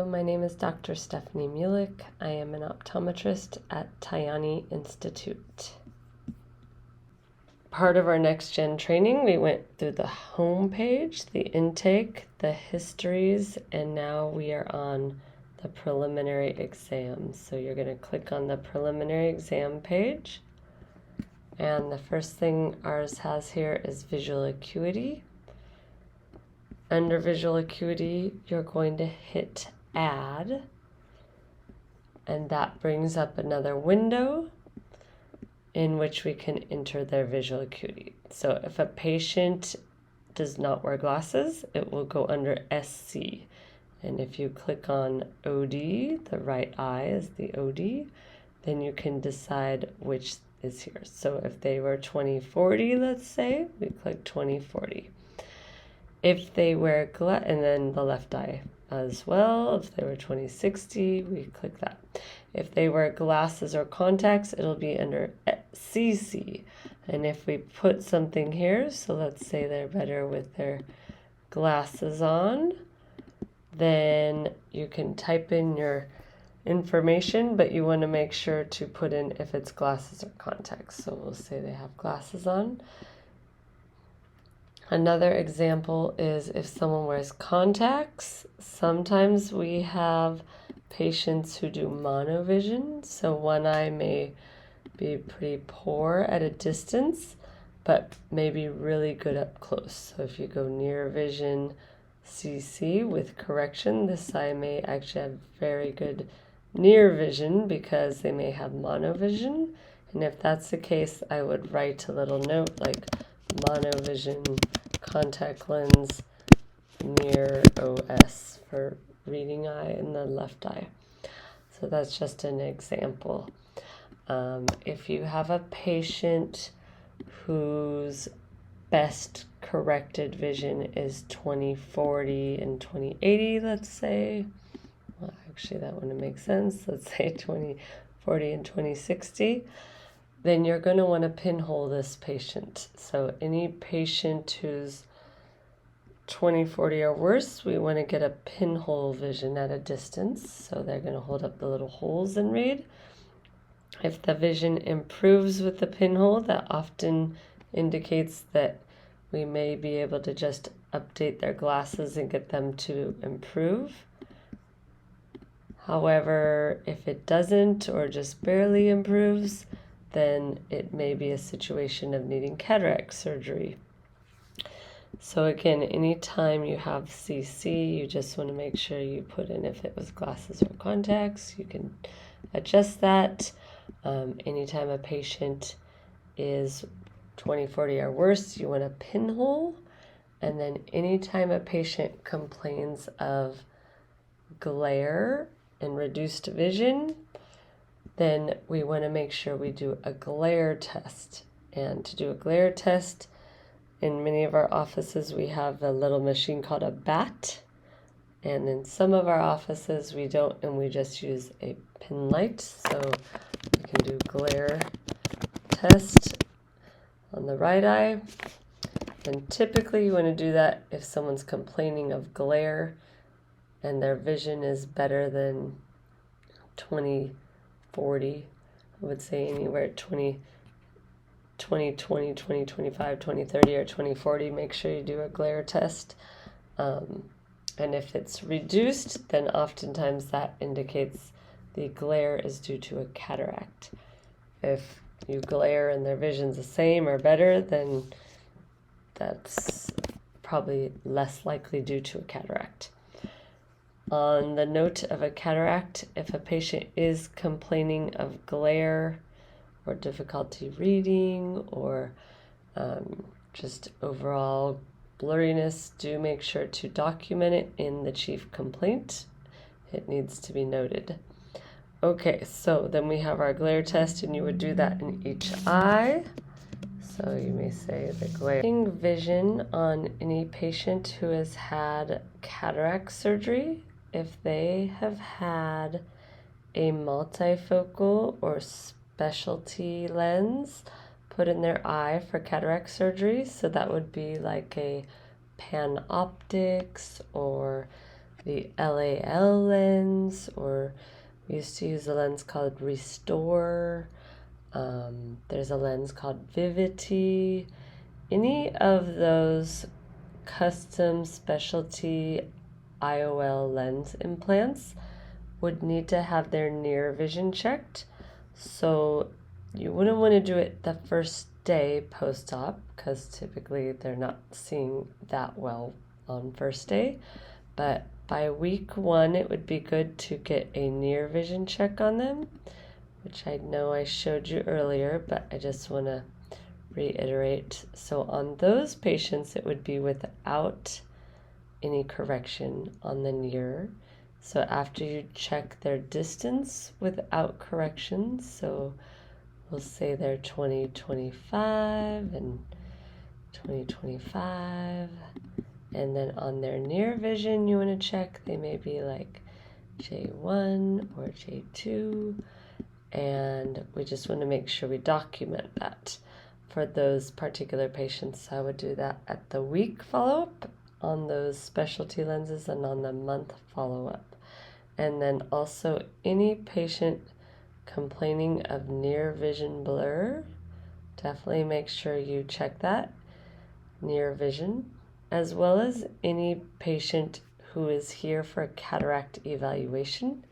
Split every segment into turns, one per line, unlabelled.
my name is Dr. Stephanie Mulick. I am an optometrist at Tayani Institute. Part of our Next-Gen training, we went through the home page, the intake, the histories, and now we are on the preliminary exam. So you're going to click on the preliminary exam page. And the first thing ours has here is visual acuity. Under visual acuity, you're going to hit Add, and that brings up another window in which we can enter their visual acuity. So if a patient does not wear glasses, it will go under SC. And if you click on OD, the right eye is the OD, then you can decide which is here. So if they were 20/40, let's say, we click 20/40. If they wear and then the left eye as well. If they were 20/60, we click that. If they wear glasses or contacts, it'll be under CC. And if we put something here, so let's say they're better with their glasses on, then you can type in your information, but you want to make sure to put in if it's glasses or contacts. So we'll say they have glasses on. Another example is if someone wears contacts. Sometimes we have patients who do monovision, so one eye may be pretty poor at a distance, but maybe really good up close. So if you go near vision CC with correction, this eye may actually have very good near vision because they may have monovision. And if that's the case, I would write a little note like monovision contact lens near OS for reading eye in the left eye. So that's just an example. If you have a patient whose best corrected vision is 20/40 and 20/80, let's say, well, actually that wouldn't make sense. Let's say 20/40 and 20/60. Then you're going to want to pinhole this patient. So any patient who's 20/40 or worse, we want to get a pinhole vision at a distance. So they're going to hold up the little holes and read. If the vision improves with the pinhole, that often indicates that we may be able to just update their glasses and get them to improve. However, if it doesn't or just barely improves, then it may be a situation of needing cataract surgery. So again, anytime you have CC, you just want to make sure you put in if it was glasses or contacts. You can adjust that. Anytime a patient is 20/40 or worse, you want a pinhole. And then anytime a patient complains of glare and reduced vision, then we want to make sure we do a glare test. And to do a glare test, in many of our offices, we have a little machine called a BAT. And in some of our offices, we don't, and we just use a pin light. So we can do glare test on the right eye. And typically you want to do that if someone's complaining of glare and their vision is better than 20/40. I would say anywhere 20/20, 20/25, 20/30, or 20/40. Make sure you do a glare test. And if it's reduced, then oftentimes that indicates the glare is due to a cataract. If you glare and their vision's the same or better, then that's probably less likely due to a cataract. On the note of a cataract, if a patient is complaining of glare or difficulty reading or just overall blurriness, do make sure to document it in the chief complaint. It needs to be noted. Okay, so then we have our glare test, and you would do that in each eye. So you may say the glare vision on any patient who has had cataract surgery. If they have had a multifocal or specialty lens put in their eye for cataract surgery, so that would be like a panoptics or the LAL lens, or we used to use a lens called Restore. There's a lens called Vivity. Any of those custom specialty IOL lens implants would need to have their near vision checked. So you wouldn't want to do it the first day post-op because typically they're not seeing that well on first day. But by week 1, it would be good to get a near vision check on them, which I know I showed you earlier, but I just want to reiterate. So on those patients, it would be without any correction on the near. So after you check their distance without corrections, so we'll say they're 20/25 and 20/25, and then on their near vision you want to check they may be like J1 or J2, and we just want to make sure we document that for those particular patients. I would do that at the week follow-up on those specialty lenses and on the month follow-up. And then also any patient complaining of near vision blur, definitely make sure you check that near vision, as well as any patient who is here for a cataract evaluation,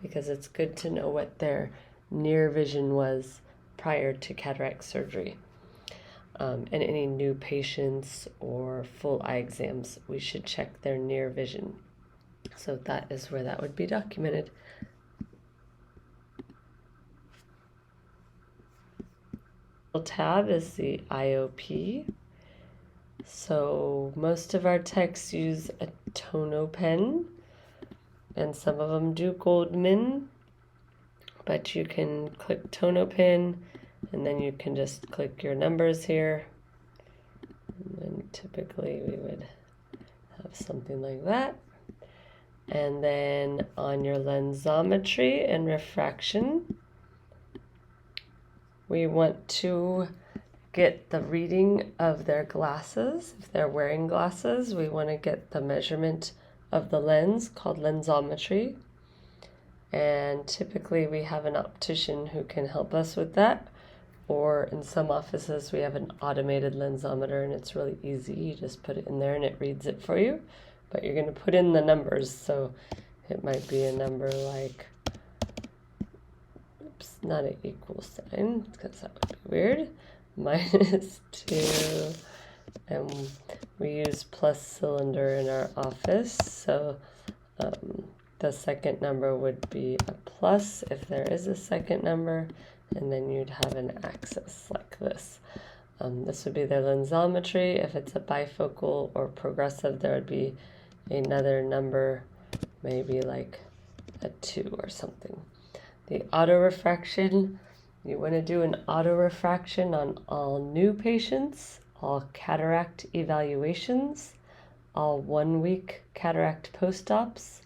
because it's good to know what their near vision was prior to cataract surgery. And any new patients or full eye exams, we should check their near vision. So that is where that would be documented. Tab is the IOP. So most of our techs use a tono pen, and some of them do Goldman, but you can click tono pen, and then you can just click your numbers here. And then typically we would have something like that. And then on your lensometry and refraction, we want to get the reading of their glasses. If they're wearing glasses, we want to get the measurement of the lens called lensometry. And typically we have an optician who can help us with that. Or in some offices we have an automated lensometer, and it's really easy. You just put it in there and it reads it for you. But you're going to put in the numbers, so it might be a number like, oops, not an equal sign, because that would be weird, -2, and we use plus cylinder in our office, so the second number would be a plus if there is a second number, and then you'd have an axis like this. This would be their lensometry. If it's a bifocal or progressive, there would be another number, maybe like a 2 or something. The autorefraction, you want to do an autorefraction on all new patients, all cataract evaluations, all 1-week cataract post-ops,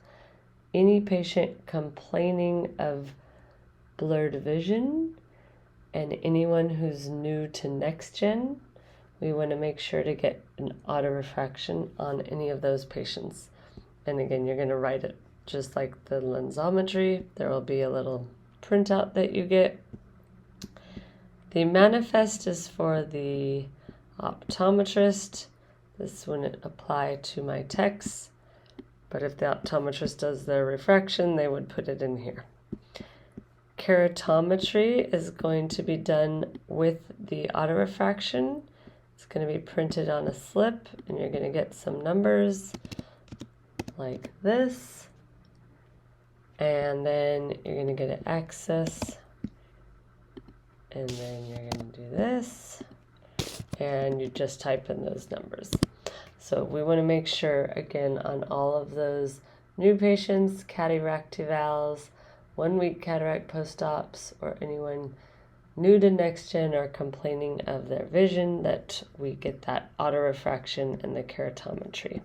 any patient complaining of blurred vision, and anyone who's new to Nextgen. We want to make sure to get an autorefraction on any of those patients. And again, you're going to write it just like the lensometry. There will be a little printout that you get. The manifest is for the optometrist. This wouldn't apply to my techs, but if the optometrist does their refraction, they would put it in here. Keratometry is going to be done with the autorefraction. It's going to be printed on a slip, and you're going to get some numbers like this, and then you're going to get an axis, and then you're going to do this, and you just type in those numbers. So we want to make sure, again, on all of those new patients, cataract evals, 1-week cataract post-ops, or anyone new to Nextgen or complaining of their vision, that we get that autorefraction and the keratometry.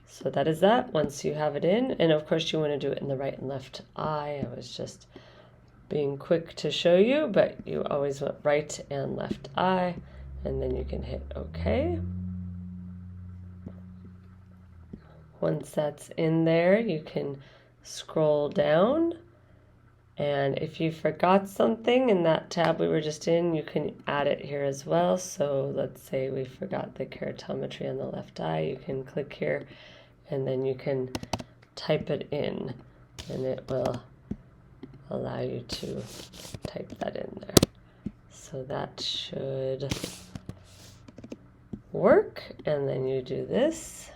So that is that once you have it in. And of course you want to do it in the right and left eye. I was just being quick to show you, but you always want right and left eye, and then you can hit OK. Once that's in there, you can scroll down, and if you forgot something in that tab we were just in, you can add it here as well. So let's say we forgot the keratometry on the left eye, you can click here and then you can type it in, and it will allow you to type that in there. So that should work, and then you do this.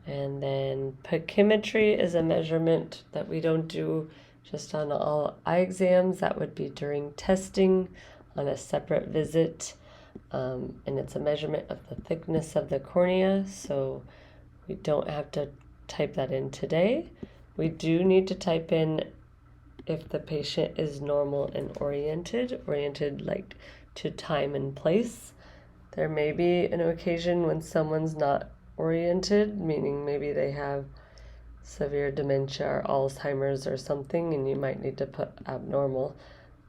And then pachymetry is a measurement that we don't do just on all eye exams. That would be during testing on a separate visit. And it's a measurement of the thickness of the cornea, so we don't have to type that in today. We do need to type in if the patient is normal and oriented like to time and place. There may be an occasion when someone's not oriented, meaning maybe they have severe dementia or Alzheimer's or something, and you might need to put abnormal.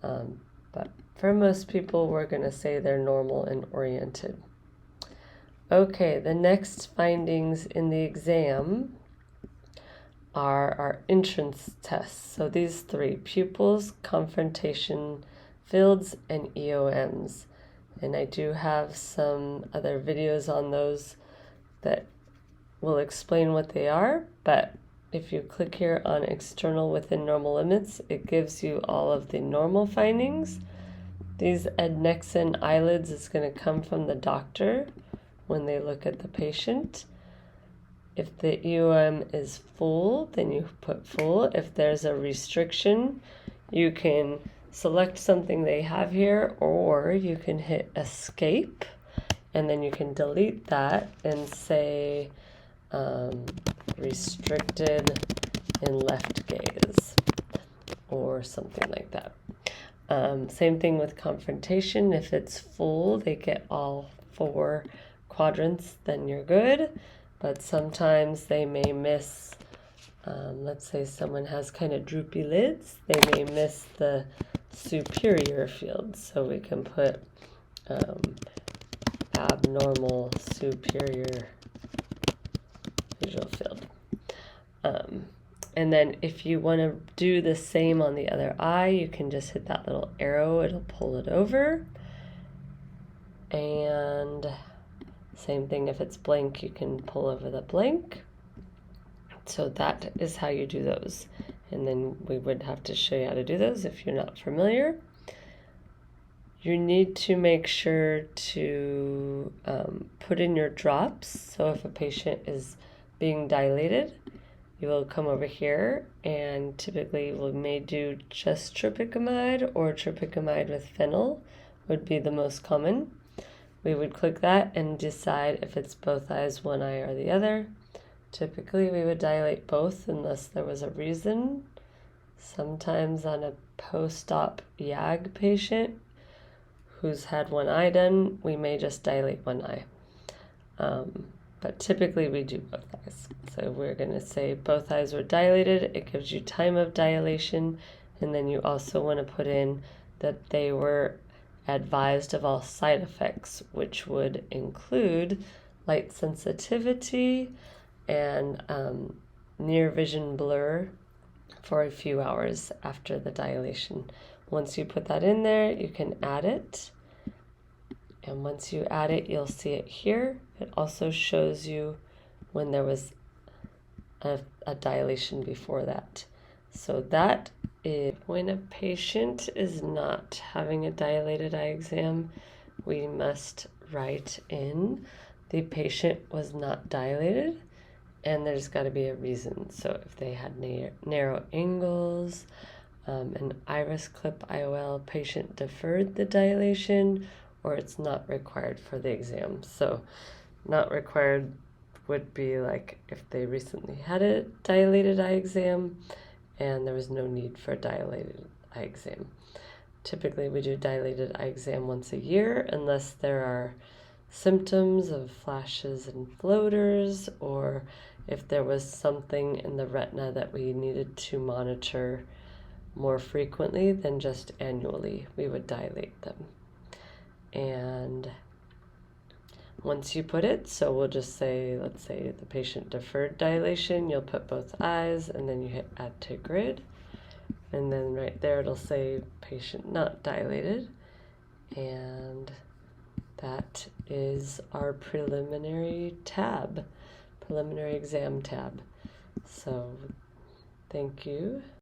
But for most people, we're going to say they're normal and oriented. Okay, the next findings in the exam are our entrance tests. So these three: pupils, confrontation fields, and EOMs. And I do have some other videos on those that will explain what they are, but if you click here on external within normal limits, it gives you all of the normal findings. These adnexin eyelids is going to come from the doctor when they look at the patient. If the EOM is full, then you put full. If there's a restriction, you can select something they have here, or you can hit escape, and then you can delete that and say restricted in left gaze or something like that. Same thing with confrontation. If it's full, they get all 4 quadrants, then you're good. But sometimes they may miss, let's say someone has kind of droopy lids, they may miss the superior field. So we can put abnormal superior visual field. And then if you want to do the same on the other eye, you can just hit that little arrow, it'll pull it over. And same thing, if it's blank, you can pull over the blank. So that is how you do those. And then we would have to show you how to do those if you're not familiar. You need to make sure to put in your drops. So if a patient is being dilated, you will come over here, and typically we may do just tropicamide or tropicamide with phenyl would be the most common. We would click that and decide if it's both eyes, one eye, or the other. Typically we would dilate both unless there was a reason. Sometimes on a post-op YAG patient who's had one eye done, we may just dilate one eye. But typically we do both eyes. So we're going to say both eyes were dilated. It gives you time of dilation. And then you also want to put in that they were advised of all side effects, which would include light sensitivity and near vision blur for a few hours after the dilation. Once you put that in there, you can add it. And once you add it, you'll see it here. It also shows you when there was a dilation before that. So that is when a patient is not having a dilated eye exam, we must write in the patient was not dilated, and there's got to be a reason. So if they had narrow angles, an iris clip IOL, patient deferred the dilation, or it's not required for the exam. So not required would be like if they recently had a dilated eye exam and there was no need for a dilated eye exam. Typically we do dilated eye exam once a year unless there are symptoms of flashes and floaters, or if there was something in the retina that we needed to monitor more frequently than just annually, we would dilate them. And once you put it. So we'll just say, let's say the patient deferred dilation, you'll put both eyes and then you hit add to grid. And then right there it'll say patient not dilated. And that is our preliminary exam tab. So thank you.